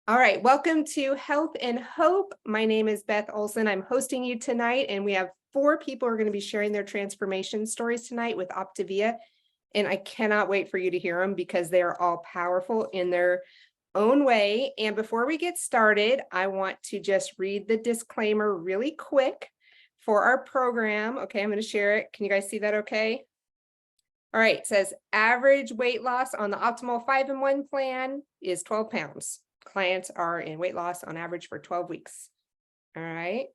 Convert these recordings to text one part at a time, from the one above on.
All right, welcome to Health and Hope. My name is Beth Olson. I'm hosting you tonight, and we have 4 people who are going to be sharing their transformation stories tonight with Optavia. And I cannot wait for you to hear them because they are all powerful in their own way. And before we get started, I want to just read the disclaimer really quick for our program. Okay, I'm going to share it. Can you guys see that okay? All right, it says average weight loss on the optimal 5-in-1 plan is 12 pounds. Clients are in weight loss on average for 12 weeks. All right.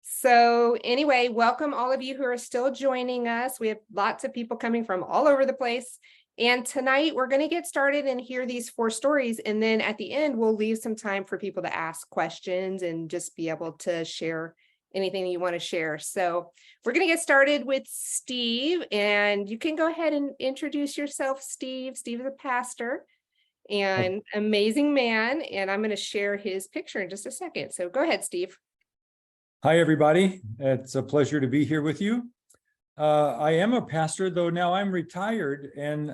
So anyway, welcome all of you who are still joining us. We have lots of people coming from all over the place. And tonight we're going to get started and hear these 4 stories. And then at the end, we'll leave some time for people to ask questions and just be able to share anything you want to share. So we're going to get started with Steve, and you can go ahead and introduce yourself, Steve. Steve is a pastor and amazing man, and I'm going to share his picture in just a second. So go ahead, Steve. Hi, everybody. It's a pleasure to be here with you. I am a pastor, though now I'm retired, and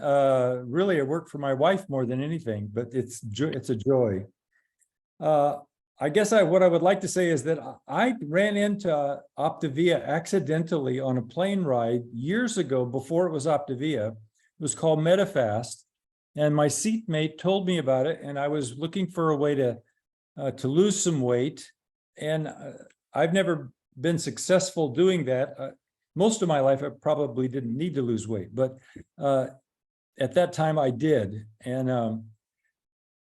really I work for my wife more than anything, but it's a joy. I guess what I would like to say is that I ran into Optavia accidentally on a plane ride years ago before it was Optavia. It was called Medifast. And my seatmate told me about it, and I was looking for a way to lose some weight. And I've never been successful doing that. Most of my life, I probably didn't need to lose weight, but at that time I did. And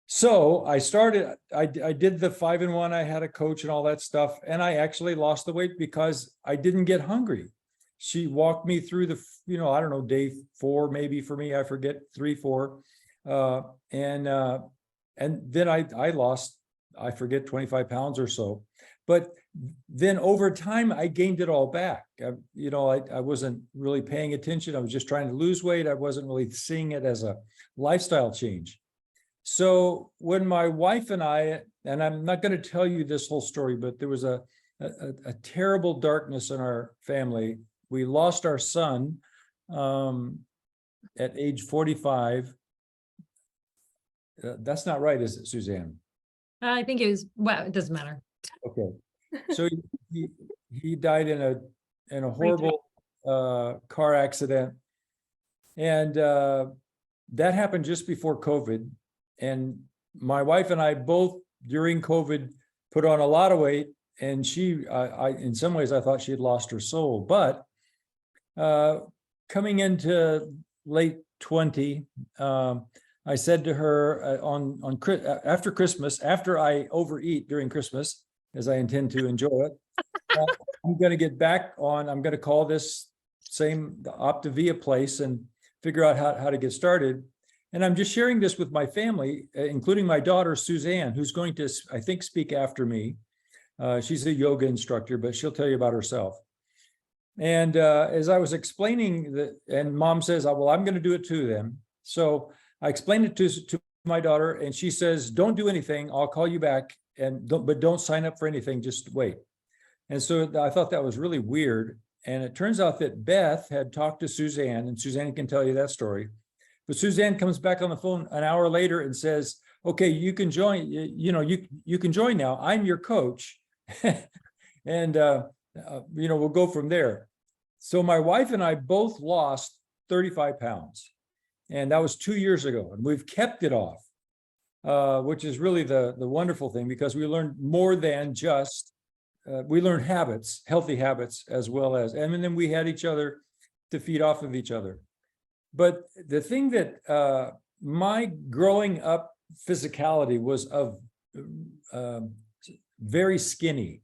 so I started, I did the 5-in-1, I had a coach and all that stuff, and I actually lost the weight because I didn't get hungry. She walked me through the, I don't know, day 4, maybe for me, I forget, 3, 4. And then I lost, I forget, 25 pounds or so. But then over time, I gained it all back. I wasn't really paying attention. I was just trying to lose weight. I wasn't really seeing it as a lifestyle change. So when my wife and I'm not going to tell you this whole story, but there was a terrible darkness in our family. We lost our son at age 45. That's not right, is it, Suzanne? I think it was, well, it doesn't matter. Okay. So he died in a horrible car accident. And that happened just before COVID. And my wife and I both during COVID put on a lot of weight. And she, in some ways, I thought she had lost her soul. But coming into late 20, I said to her after Christmas, after I overeat during Christmas, as I intend to enjoy it, I'm going to get back on. I'm going to call this the Optavia place and figure out how to get started. And I'm just sharing this with my family, including my daughter, Suzanne, who's going to, I think, speak after me. She's a yoga instructor, but she'll tell you about herself. And as I was explaining that, and Mom says, well, I'm going to do it too then. So I explained it to my daughter, and she says, don't do anything. I'll call you back, but don't sign up for anything. Just wait. And so I thought that was really weird. And it turns out that Beth had talked to Suzanne, and Suzanne can tell you that story. But Suzanne comes back on the phone an hour later and says, okay, you can join, you can join now. I'm your coach. And, we'll go from there. So my wife and I both lost 35 pounds. And that was 2 years ago. And we've kept it off, which is really the wonderful thing, because we learned more than just, we learned habits, healthy habits, as well as, and then we had each other to feed off of each other. But the thing that my growing up physicality was of very skinny.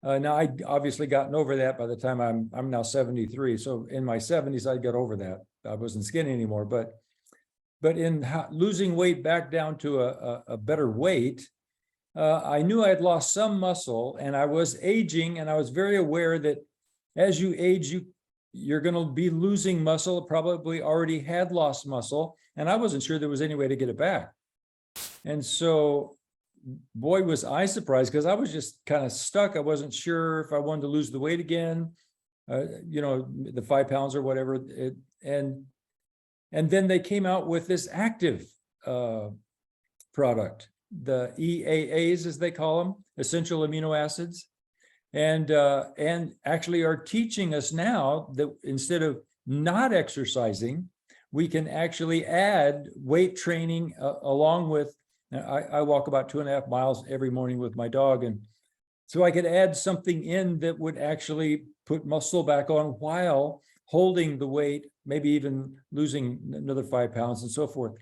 Now I obviously gotten over that by the time I'm now 73. So in my 70s, I got over that. I wasn't skinny anymore, but in losing weight back down to a better weight, I knew I had lost some muscle, and I was aging, and I was very aware that as you age, you're going to be losing muscle. Probably already had lost muscle, and I wasn't sure there was any way to get it back. And so, boy, was I surprised, because I was just kind of stuck. I wasn't sure if I wanted to lose the weight again, the 5 pounds or whatever. And then they came out with this active product. the EAAs, as they call them, essential amino acids, and actually are teaching us now that instead of not exercising, we can actually add weight training along with, I walk about 2.5 miles every morning with my dog. And so I could add something in that would actually put muscle back on while holding the weight, maybe even losing another 5 pounds and so forth.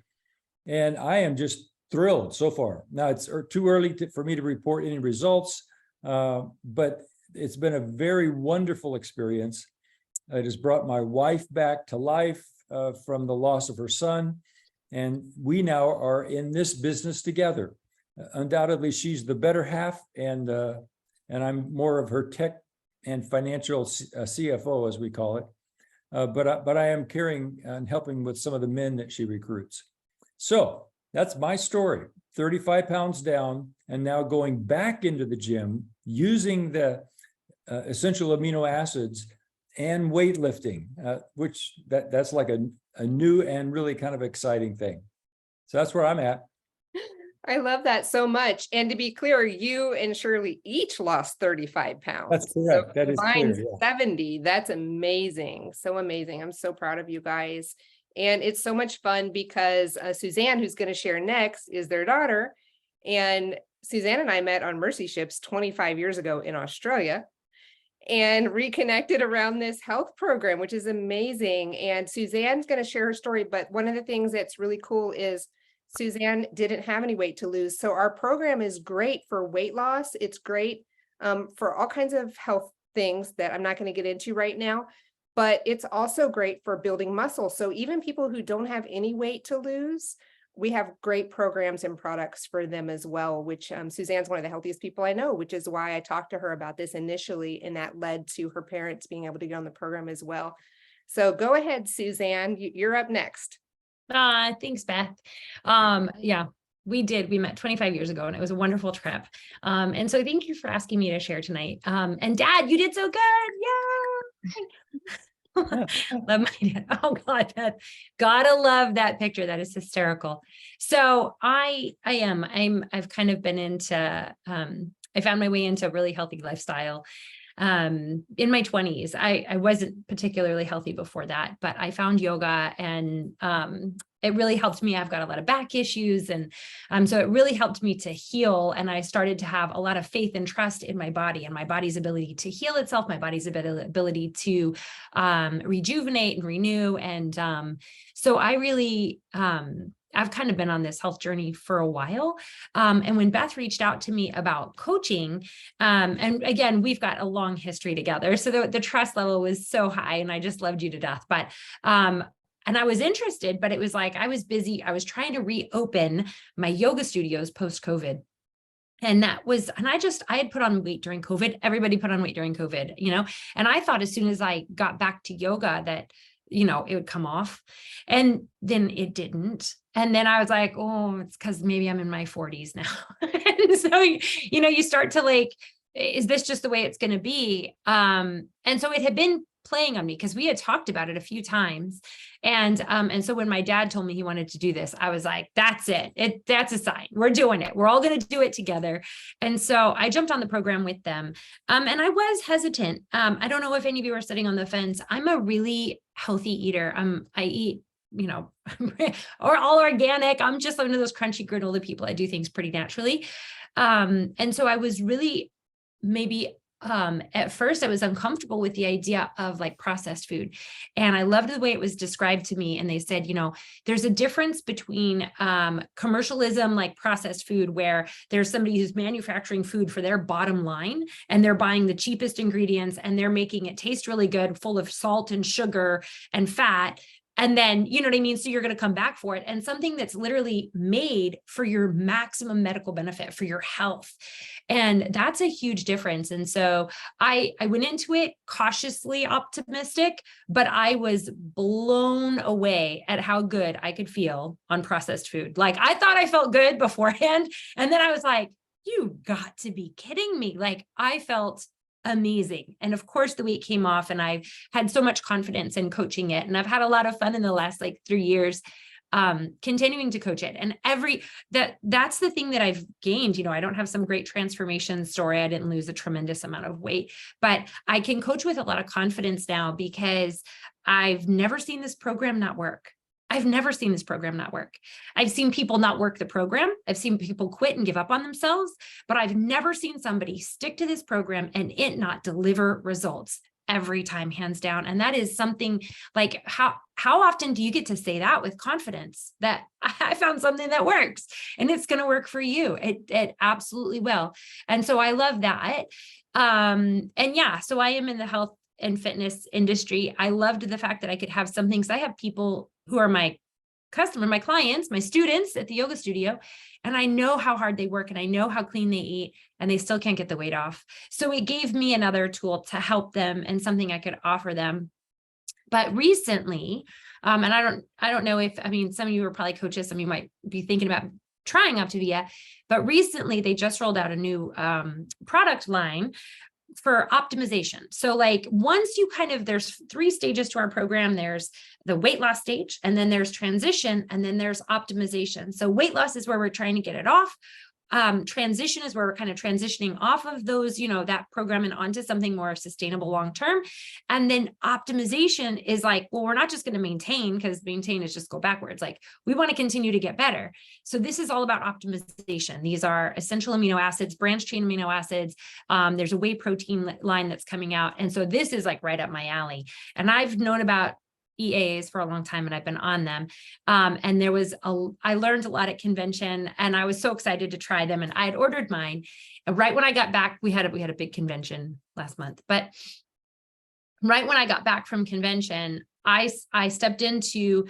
And I am just thrilled so far. Now it's too early for me to report any results, but it's been a very wonderful experience. It has brought my wife back to life from the loss of her son. And we now are in this business together. Undoubtedly, she's the better half, and I'm more of her tech and financial CFO, as we call it. But I am caring and helping with some of the men that she recruits. So that's my story. 35 pounds down, and now going back into the gym using the essential amino acids and weightlifting, which that's like a new and really kind of exciting thing. So that's where I'm at. I love that so much. And to be clear, you and Shirley each lost 35 pounds. That's correct. That is combined clear. Yeah. 70. That's amazing. So amazing. I'm so proud of you guys. And it's so much fun because Suzanne, who's going to share next, is their daughter. And Suzanne and I met on Mercy Ships 25 years ago in Australia and reconnected around this health program, which is amazing. And Suzanne's going to share her story. But one of the things that's really cool is Suzanne didn't have any weight to lose. So our program is great for weight loss. It's great for all kinds of health things that I'm not going to get into right now, but it's also great for building muscle. So even people who don't have any weight to lose, we have great programs and products for them as well, which Suzanne's one of the healthiest people I know, which is why I talked to her about this initially, and that led to her parents being able to get on the program as well. So go ahead, Suzanne, you're up next. Thanks, Beth. Yeah, we met 25 years ago, and it was a wonderful trip. And so thank you for asking me to share tonight. And Dad, you did so good. Yeah. Love my dad. Oh God, Beth, gotta love that picture. That is hysterical. So I've kind of been into, I found my way into a really healthy lifestyle. In my 20s, I wasn't particularly healthy before that, but I found yoga, and it really helped me. I've got a lot of back issues. And so it really helped me to heal. And I started to have a lot of faith and trust in my body and my body's ability to heal itself, my body's ability to rejuvenate and renew. And so I really, I've kind of been on this health journey for a while. And when Beth reached out to me about coaching, and again, we've got a long history together. So the trust level was so high, and I just loved you to death. But, and I was interested, but it was like, I was busy. I was trying to reopen my yoga studios post-COVID. And I had put on weight during COVID. Everybody put on weight during COVID, and I thought as soon as I got back to yoga that, it would come off, and then it didn't. And then I was like, oh, it's because maybe I'm in my 40s now. And so, you start to like, is this just the way it's going to be? And so it had been playing on me because we had talked about it a few times. And so when my dad told me he wanted to do this, I was like, that's it. That's a sign. We're doing it. We're all going to do it together. And so I jumped on the program with them. And I was hesitant. I don't know if any of you are sitting on the fence. I'm a really healthy eater. I eat, or all organic. I'm just one of those crunchy granola people. I do things pretty naturally. And so I was really maybe at first I was uncomfortable with the idea of like processed food. And I loved the way it was described to me. And they said, there's a difference between commercialism, like processed food, where there's somebody who's manufacturing food for their bottom line, and they're buying the cheapest ingredients, and they're making it taste really good, full of salt and sugar and fat. And then, you know what I mean? So you're going to come back for it. And something that's literally made for your maximum medical benefit, for your health. And that's a huge difference. And so I went into it cautiously optimistic, but I was blown away at how good I could feel on processed food. Like, I thought I felt good beforehand. And then I was like, you got to be kidding me. Like, I felt amazing. And of course the weight came off, and I've had so much confidence in coaching it. And I've had a lot of fun in the last 3 years. continuing to coach it. And that's the thing that I've gained. You know, I don't have some great transformation story. I didn't lose a tremendous amount of weight, but I can coach with a lot of confidence now because I've never seen this program not work. I've never seen this program not work. I've seen people not work the program. I've seen people quit and give up on themselves, but I've never seen somebody stick to this program and it not deliver results every time, hands down. And that is something like, how often do you get to say that with confidence that I found something that works and it's going to work for you? It absolutely will. And so I love that. And yeah, so I am in the health and fitness industry. I loved the fact that I could have something, because I have people who are my clients, my students at the yoga studio, and I know how hard they work and I know how clean they eat and they still can't get the weight off. So it gave me another tool to help them and something I could offer them. But recently, and I don't know if, I mean, some of you are probably coaches, some of you might be thinking about trying Optavia, but recently they just rolled out a new product line for optimization. So like once you there's 3 stages to our program. There's the weight loss stage, and then there's transition, and then there's optimization. So weight loss is where we're trying to get it off. Transition is where we're kind of transitioning off of those, that program and onto something more sustainable long-term. And then optimization is like, well, we're not just going to maintain, because maintain is just go backwards. Like we want to continue to get better. So this is all about optimization. These are essential amino acids, branched chain amino acids. There's a whey protein line that's coming out. And so this is like right up my alley. And I've known about EAs for a long time and I've been on them. And I learned a lot at convention and I was so excited to try them, and I had ordered mine. And right when I got back, we had a big convention last month, but right when I got back from convention, I stepped into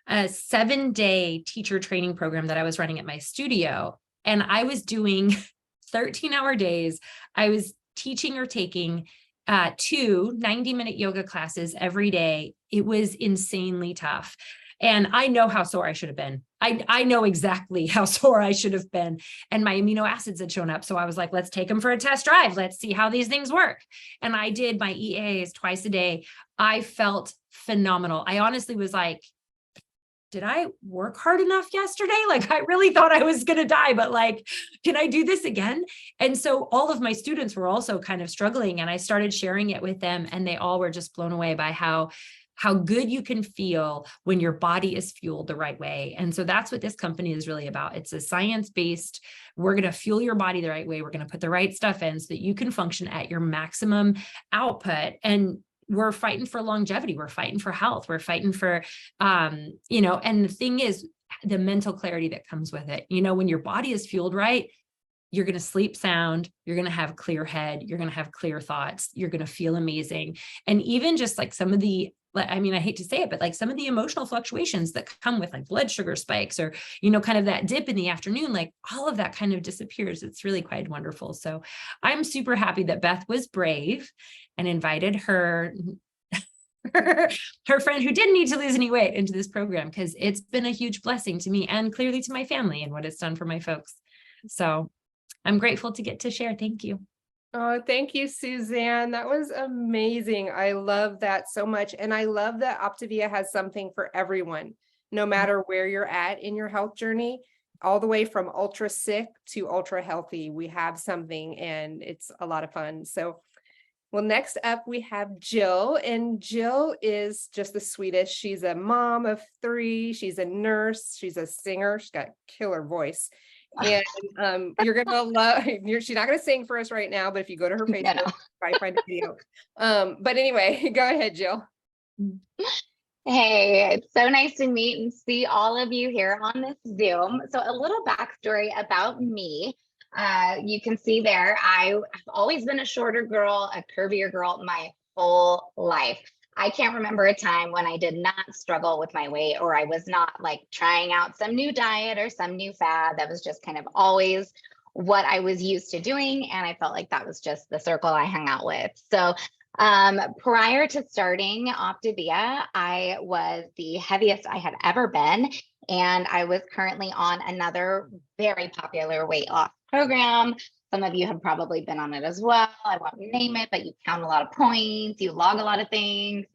a 7-day teacher training program that I was running at my studio. And I was doing 13-hour days. I was teaching or taking 2 90-minute yoga classes every day. It was insanely tough. And I know how sore I should have been. I know exactly how sore I should have been. And my amino acids had shown up. So I was like, let's take them for a test drive. Let's see how these things work. And I did my EAs twice a day. I felt phenomenal. I honestly was like, did I work hard enough yesterday? Like, I really thought I was going to die, but like, can I do this again? And so all of my students were also kind of struggling, and I started sharing it with them, and they all were just blown away by how good you can feel when your body is fueled the right way. And so that's what this company is really about. It's a science-based, we're going to fuel your body the right way. We're going to put the right stuff in so that you can function at your maximum output. And we're fighting for longevity. We're fighting for health. We're fighting for, and the thing is the mental clarity that comes with it. When your body is fueled right, you're going to sleep sound. You're going to have a clear head. You're going to have clear thoughts. You're going to feel amazing. And even just like some of the, I hate to say it, but like some of the emotional fluctuations that come with like blood sugar spikes or, kind of that dip in the afternoon, like all of that kind of disappears. It's really quite wonderful. So I'm super happy that Beth was brave and invited her friend who didn't need to lose any weight into this program, because it's been a huge blessing to me and clearly to my family and what it's done for my folks. So I'm grateful to get to share. Thank you. Oh, thank you, Suzanne. That was amazing. I love that so much. And I love that Optavia has something for everyone, no matter where you're at in your health journey, all the way from ultra sick to ultra healthy. We have something, and it's a lot of fun. So, well, next up we have Jill, and Jill is just the sweetest. She's a mom of 3. She's a nurse. She's a singer. She's got a killer voice. And you're gonna love. She's not gonna sing for us right now, but if you go to her Facebook, No. probably find a video. But anyway, go ahead, Jill. Hey, it's so nice to meet and see all of you here on this Zoom. So a little backstory about me. You can see there, I've always been a shorter girl, a curvier girl my whole life. I can't remember a time when I did not struggle with my weight, or I was not like trying out some new diet or some new fad. That was just kind of always what I was used to doing. And I felt like that was just the circle I hung out with. So prior to starting Optavia, I was the heaviest I had ever been. And I was currently on another very popular weight loss program. Some of you have probably been on it as well. I won't name it, but you count a lot of points, you log a lot of things.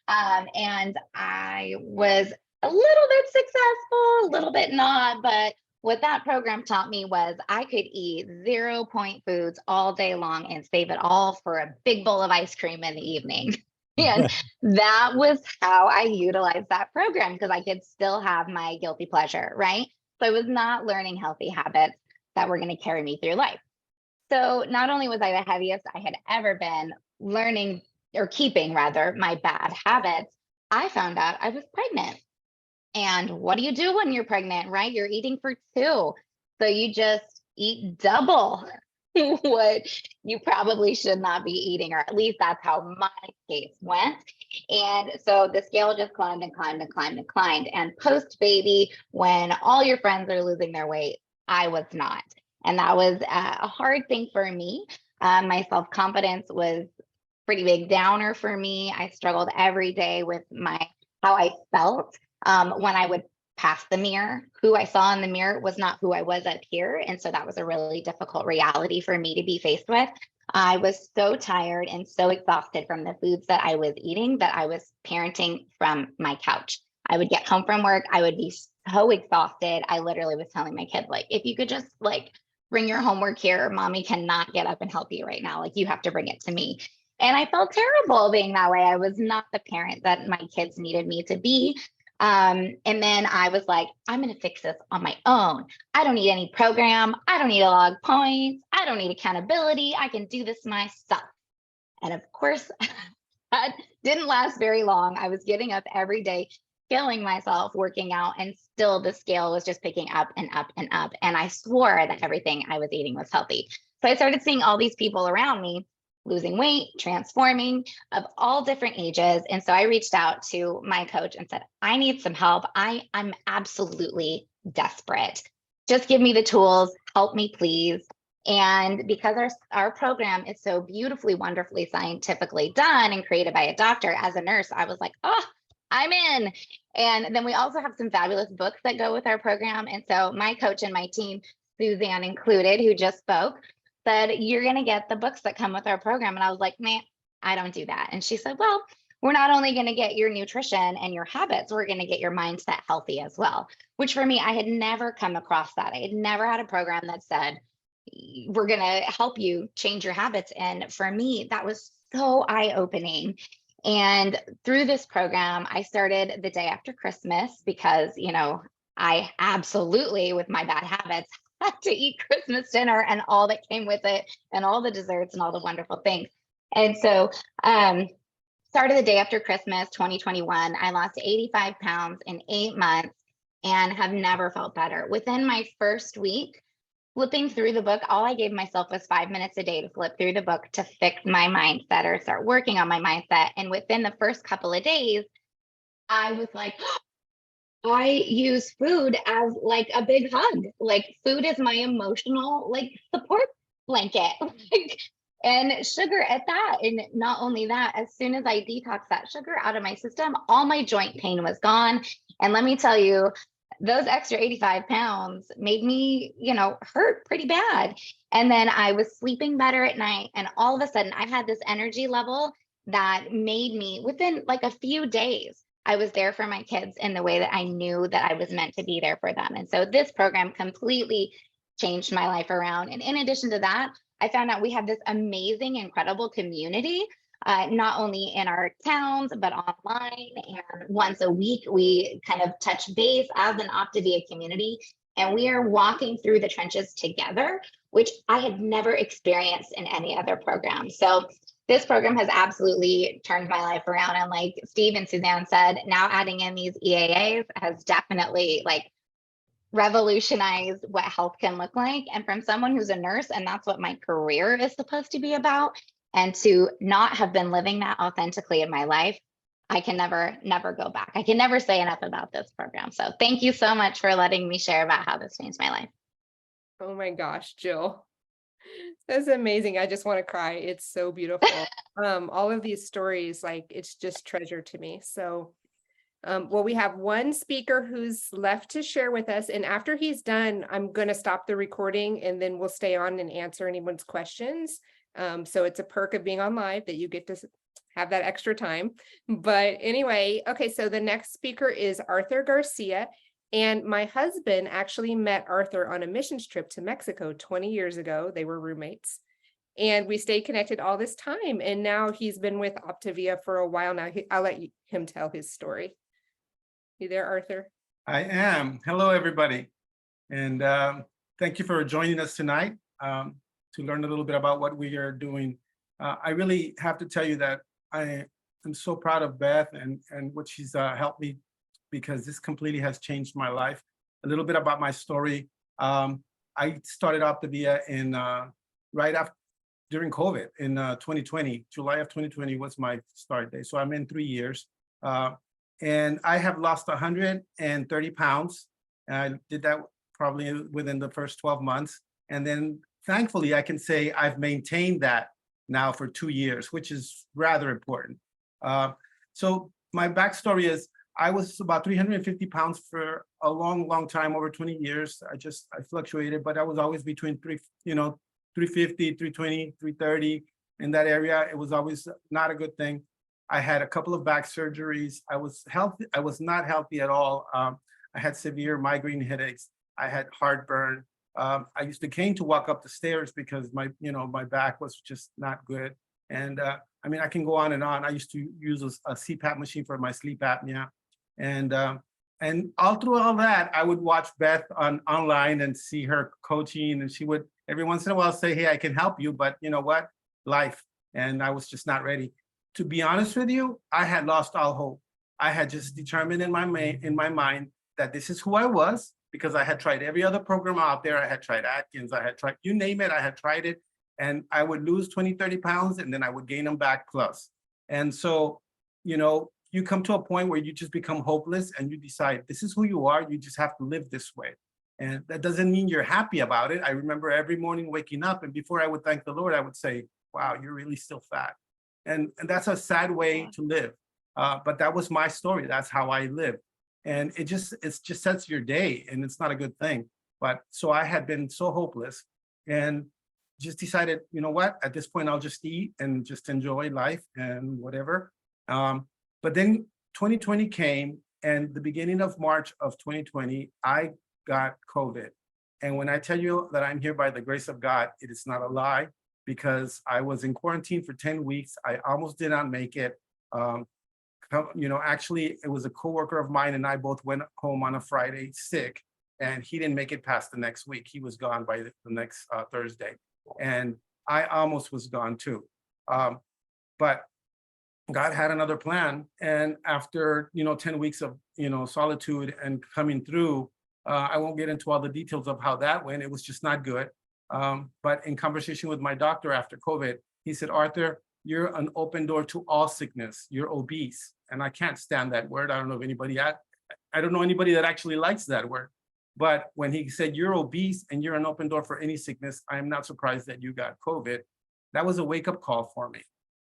And I was a little bit successful, a little bit not. But what that program taught me was I could eat 0 point foods all day long and save it all for a big bowl of ice cream in the evening. And that was how I utilized that program because I could still have my guilty pleasure, right? So I was not learning healthy habits that were going to carry me through life. So not only was I the heaviest I had ever been, learning or keeping rather my bad habits, I found out I was pregnant. And what do you do when you're pregnant, right? You're eating for two. So you just eat double what you probably should not be eating, or at least that's how my case went. And so the scale just climbed and climbed and climbed and climbed. And post baby, when all your friends are losing their weight, I was not. And that was a hard thing for me. My self confidence was pretty big downer for me. I struggled every day with how I felt when I would pass the mirror. Who I saw in the mirror was not who I was up here. And so that was a really difficult reality for me to be faced with. I was so tired and so exhausted from the foods that I was eating that I was parenting from my couch. I would get home from work. I would be so exhausted. I literally was telling my kid, like, if you could just like bring your homework here, mommy cannot get up and help you right now. Like, you have to bring it to me. And I felt terrible being that way. I was not the parent that my kids needed me to be. And then I was like, I'm going to fix this on my own. I don't need any program. I don't need a log points. I don't need accountability. I can do this myself. And of course, that didn't last very long. I was getting up every day, killing myself, working out, and still the scale was just picking up and up and up. And I swore that everything I was eating was healthy. So I started seeing all these people around me losing weight, transforming, of all different ages. And so I reached out to my coach and said, I need some help. I'm absolutely desperate. Just give me the tools, help me, please. And because our program is so beautifully, wonderfully, scientifically done and created by a doctor, as a nurse, I was like, oh, I'm in. And then we also have some fabulous books that go with our program. And so my coach and my team, Suzanne included, who just spoke, said, you're going to get the books that come with our program. And I was like, man, I don't do that. And she said, well, we're not only going to get your nutrition and your habits, we're going to get your mindset healthy as well. Which for me, I had never come across that. I had never had a program that said, we're going to help you change your habits. And for me, that was so eye-opening. And through this program, I started the day after Christmas because, I absolutely, with my bad habits, to eat Christmas dinner and all that came with it and all the desserts and all the wonderful things. And so started the day after Christmas 2021. I lost 85 pounds in 8 months and have never felt better. Within my first week, flipping through the book, all I gave myself was 5 minutes a day to flip through the book to fix my mindset or start working on my mindset. And within the first couple of days, I was like, I use food as like a big hug. Like, food is my emotional support blanket. And sugar at that. And not only that, as soon as I detoxed that sugar out of my system, all my joint pain was gone. And let me tell you, those extra 85 pounds made me, hurt pretty bad. And then I was sleeping better at night. And all of a sudden I had this energy level that made me, within like a few days, I was there for my kids in the way that I knew that I was meant to be there for them. And so this program completely changed my life around. And in addition to that, I found out we have this amazing, incredible community, not only in our towns, but online. And once a week, we kind of touch base as an Optavia community. And we are walking through the trenches together, which I had never experienced in any other program. So this program has absolutely turned my life around. And like Steve and Suzanne said, now adding in these EAAs has definitely revolutionized what health can look like. And from someone who's a nurse, and that's what my career is supposed to be about, and to not have been living that authentically in my life, I can never go back. I can never say enough about this program. So thank you so much for letting me share about how this changed my life. Oh my gosh, Jill. That's amazing. I just want to cry. It's so beautiful. All of these stories, it's just treasure to me. So, well, we have one speaker who's left to share with us. And after he's done, I'm going to stop the recording and then we'll stay on and answer anyone's questions. So it's a perk of being on live that you get to have that extra time. But anyway, okay, so the next speaker is Arthur Garcia. And my husband actually met Arthur on a missions trip to Mexico 20 years ago. They were roommates. And we stayed connected all this time. And now he's been with Optavia for a while now. I'll let him tell his story. You there, Arthur? I am. Hello, everybody. And thank you for joining us tonight to learn a little bit about what we are doing. I really have to tell you that I am so proud of Beth and what she's helped me, because this completely has changed my life. A little bit about my story. I started Optavia in right after, during COVID in 2020. July of 2020 was my start day. So I'm in 3 years. And I have lost 130 pounds. I did that probably within the first 12 months. And then thankfully, I can say I've maintained that now for 2 years, which is rather important. So my backstory is I was about 350 pounds for a long time, over 20 years. I fluctuated, but I was always between 350, 320, 330 in that area. It was always not a good thing. I had a couple of back surgeries. I was healthy. I was not healthy at all. I had severe migraine headaches. I had heartburn. I used to cane to walk up the stairs because my back was just not good. And I mean, I can go on and on. I used to use a CPAP machine for my sleep apnea. And all through all that, I would watch Beth online and see her coaching, and she would every once in a while say, "Hey, I can help you," but you know what? Life. And I was just not ready. To be honest with you, I had lost all hope. I had just determined in my mind that this is who I was, because I had tried every other program out there. I had tried Atkins, I had tried, you name it, I had tried it. And I would lose 20, 30 pounds, and then I would gain them back plus. And so, you come to a point where you just become hopeless and you decide this is who you are. You just have to live this way. And that doesn't mean you're happy about it. I remember every morning waking up, and before I would thank the Lord, I would say, wow, you're really still fat. And that's a sad way to live. But that was my story. That's how I lived. And it just sets your day, and it's not a good thing. But so I had been so hopeless and just decided, you know what, at this point, I'll just eat and just enjoy life and whatever. But then 2020 came, and the beginning of March of 2020, I got COVID. And when I tell you that I'm here by the grace of God, it is not a lie, because I was in quarantine for 10 weeks. I almost did not make it. Actually, it was a coworker of mine and I both went home on a Friday sick, and he didn't make it past the next week. He was gone by the next Thursday. And I almost was gone too. But God had another plan. And after, 10 weeks of, solitude and coming through, I won't get into all the details of how that went. It was just not good. But in conversation with my doctor after COVID, he said, Arthur, you're an open door to all sickness. You're obese. And I can't stand that word. I don't know if I don't know anybody that actually likes that word. But when he said you're obese and you're an open door for any sickness, I am not surprised that you got COVID. That was a wake-up call for me.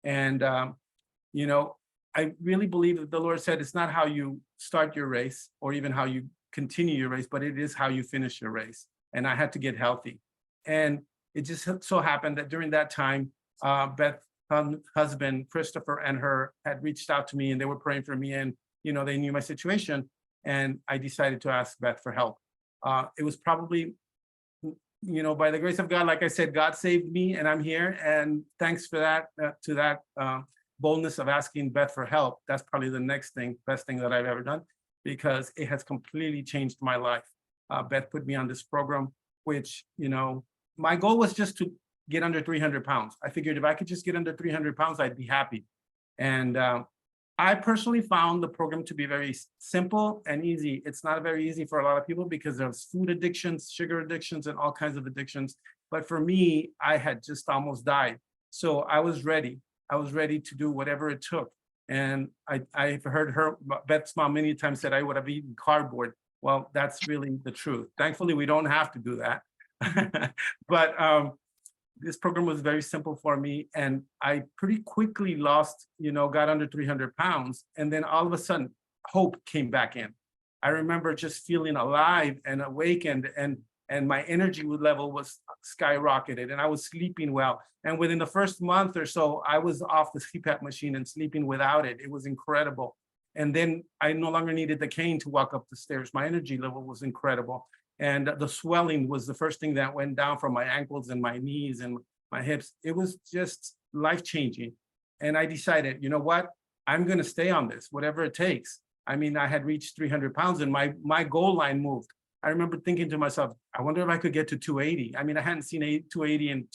And, I really believe that the Lord said it's not how you start your race or even how you continue your race, but it is how you finish your race. And I had to get healthy. And it just so happened that during that time, Beth's husband, Christopher, and her had reached out to me, and they were praying for me, and, they knew my situation. And I decided to ask Beth for help. It was probably, by the grace of God, like I said, God saved me and I'm here. And thanks for that, to that boldness of asking Beth for help. That's probably the best thing that I've ever done, because it has completely changed my life. Beth put me on this program, which, my goal was just to get under 300 pounds. I figured if I could just get under 300 pounds, I'd be happy. And I personally found the program to be very simple and easy. It's not very easy for a lot of people because there's food addictions, sugar addictions, and all kinds of addictions. But for me, I had just almost died. So I was ready. I was ready to do whatever it took. And I've heard Beth's mom many times said I would have eaten cardboard. Well, that's really the truth. Thankfully, we don't have to do that. But this program was very simple for me, and I pretty quickly lost, got under 300 pounds. And then all of a sudden, hope came back in. I remember just feeling alive and awakened. And and my energy level was skyrocketed, and I was sleeping well. And within the first month or so, I was off the CPAP machine and sleeping without it. It was incredible. And then I no longer needed the cane to walk up the stairs. My energy level was incredible. And the swelling was the first thing that went down from my ankles and my knees and my hips. It was just life-changing. And I decided, you know what? I'm going to stay on this, whatever it takes. I mean, I had reached 300 pounds and my goal line moved. I remember thinking to myself, I wonder if I could get to 280. I mean, I hadn't seen 280 in,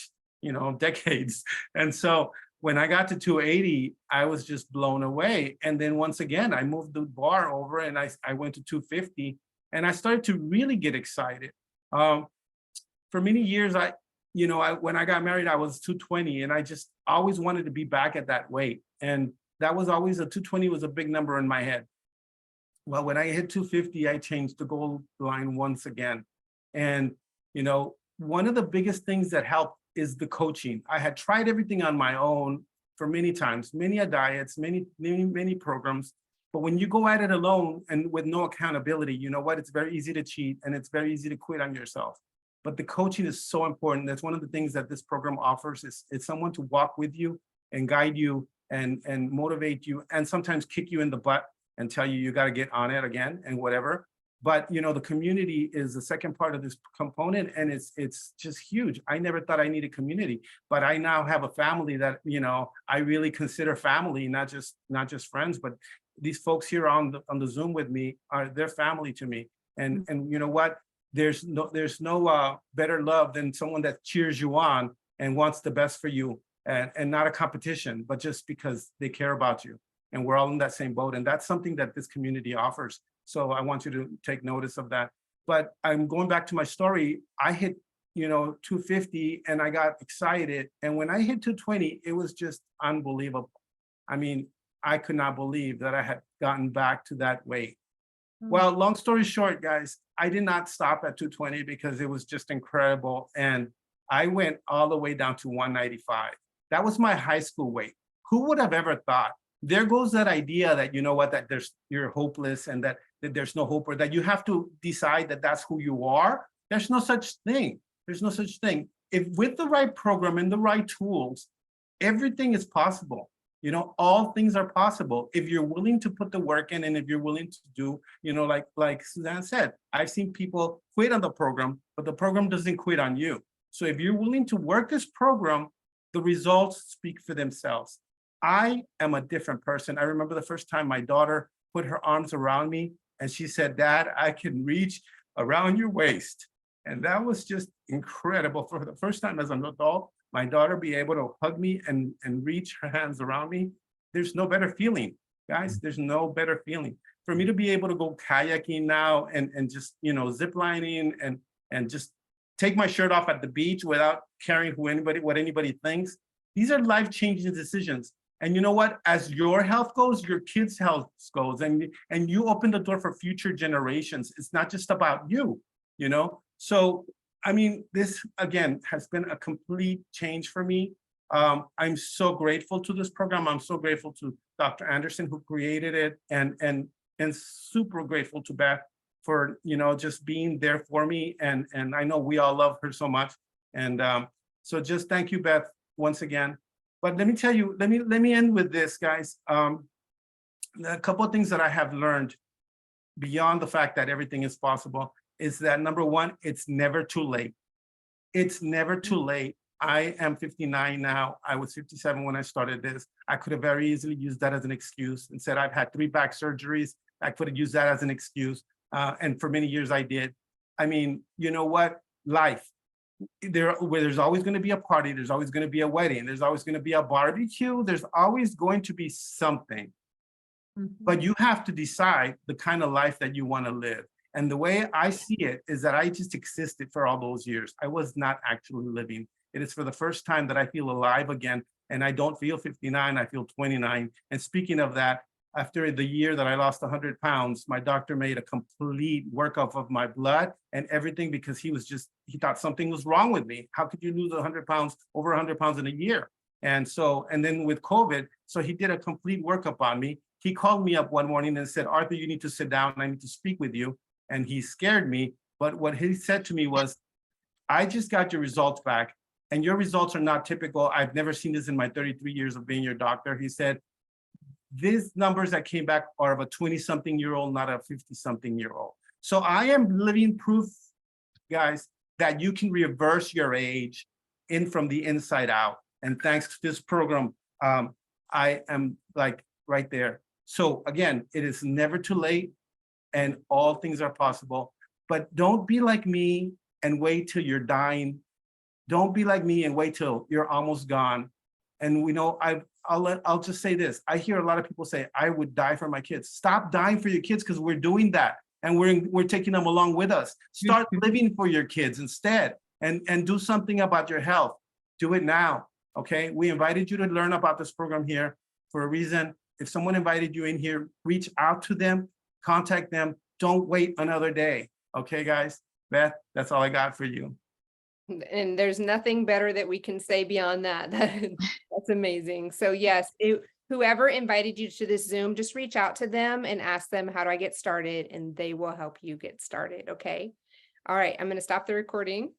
decades. And so when I got to 280, I was just blown away. And then once again, I moved the bar over and I went to 250 and I started to really get excited. For many years, when I got married, I was 220 and I just always wanted to be back at that weight. And that was always 220 was a big number in my head. Well, when I hit 250, I changed the goal line once again. And, one of the biggest things that helped is the coaching. I had tried everything on my own for many times, many diets, many programs. But when you go at it alone and with no accountability, you know what? It's very easy to cheat and it's very easy to quit on yourself. But the coaching is so important. That's one of the things that this program offers is it's someone to walk with you and guide you and motivate you and sometimes kick you in the butt and tell you got to get on it again and whatever. But the community is the second part of this component, and it's just huge. I never thought I needed community, but I now have a family that I really consider family, not just friends, but these folks here on the Zoom with me they're family to me. And you know what? There's no better love than someone that cheers you on and wants the best for you, and not a competition, but just because they care about you. And we're all in that same boat, and that's something that this community offers. So I want you to take notice of that. But I'm going back to my story. I hit, 250 and I got excited. And when I hit 220, it was just unbelievable. I mean, I could not believe that I had gotten back to that weight. Well, long story short, guys, I did not stop at 220 because it was just incredible. And I went all the way down to 195. That was my high school weight. Who would have ever thought? There goes that idea that, that you're hopeless and that there's no hope, or that you have to decide that that's who you are. There's no such thing. There's no such thing. If with the right program and the right tools, everything is possible. All things are possible if you're willing to put the work in and if you're willing to do, like Suzanne said, I've seen people quit on the program, but the program doesn't quit on you. So if you're willing to work this program, the results speak for themselves. I am a different person. I remember the first time my daughter put her arms around me and she said, "Dad, I can reach around your waist." And that was just incredible. For the first time as an adult, my daughter be able to hug me and reach her hands around me. There's no better feeling, guys. There's no better feeling. For me to be able to go kayaking now and just, zip lining and just take my shirt off at the beach without caring what anybody thinks. These are life-changing decisions. And you know what? As your health goes, your kids' health goes, and you open the door for future generations. It's not just about you, So, I mean, this again has been a complete change for me. I'm so grateful to this program. I'm so grateful to Dr. Anderson who created it, and super grateful to Beth for just being there for me. And I know we all love her so much. And so just thank you, Beth, once again. But let me tell you, let me end with this, guys. A couple of things that I have learned beyond the fact that everything is possible is that, number one, it's never too late. It's never too late. I am 59 now. I was 57 when I started this. I could have very easily used that as an excuse and said, I've had 3 back surgeries. I could have used that as an excuse. And for many years I did. I mean, you know what? Life. There's always going to be a party. There's always going to be a wedding. There's always going to be a barbecue. There's always going to be something. But you have to decide the kind of life that you want to live. And the way I see it is that I just existed for all those years. I was not actually living. It is for the first time that I feel alive again. And I don't feel 59, I feel 29. And speaking of that, after the year that I lost 100 pounds, my doctor made a complete workup of my blood and everything because he thought something was wrong with me. How could you lose 100 pounds, over 100 pounds in a year? And then with COVID, so he did a complete workup on me. He called me up one morning and said, "Arthur, you need to sit down. I need to speak with you." And he scared me. But what he said to me was, I just got your results back and your results are not typical. I've never seen this in my 33 years of being your doctor. He said, these numbers that came back are of a 20-something-year-old, not a 50-something-year-old. So I am living proof, guys, that you can reverse your age from the inside out. And thanks to this program, I am like right there. So again, it is never too late and all things are possible, but don't be like me and wait till you're dying. Don't be like me and wait till you're almost gone. And we know I'll just say this. I hear a lot of people say, I would die for my kids. Stop dying for your kids because we're doing that. And we're taking them along with us. Start living for your kids instead and do something about your health. Do it now, okay? We invited you to learn about this program here for a reason. If someone invited you in here, reach out to them, contact them. Don't wait another day, okay, guys? Beth, that's all I got for you. And there's nothing better that we can say beyond that. That's amazing. So yes, whoever invited you to this Zoom, just reach out to them and ask them, how do I get started? And they will help you get started, okay? All right, I'm going to stop the recording.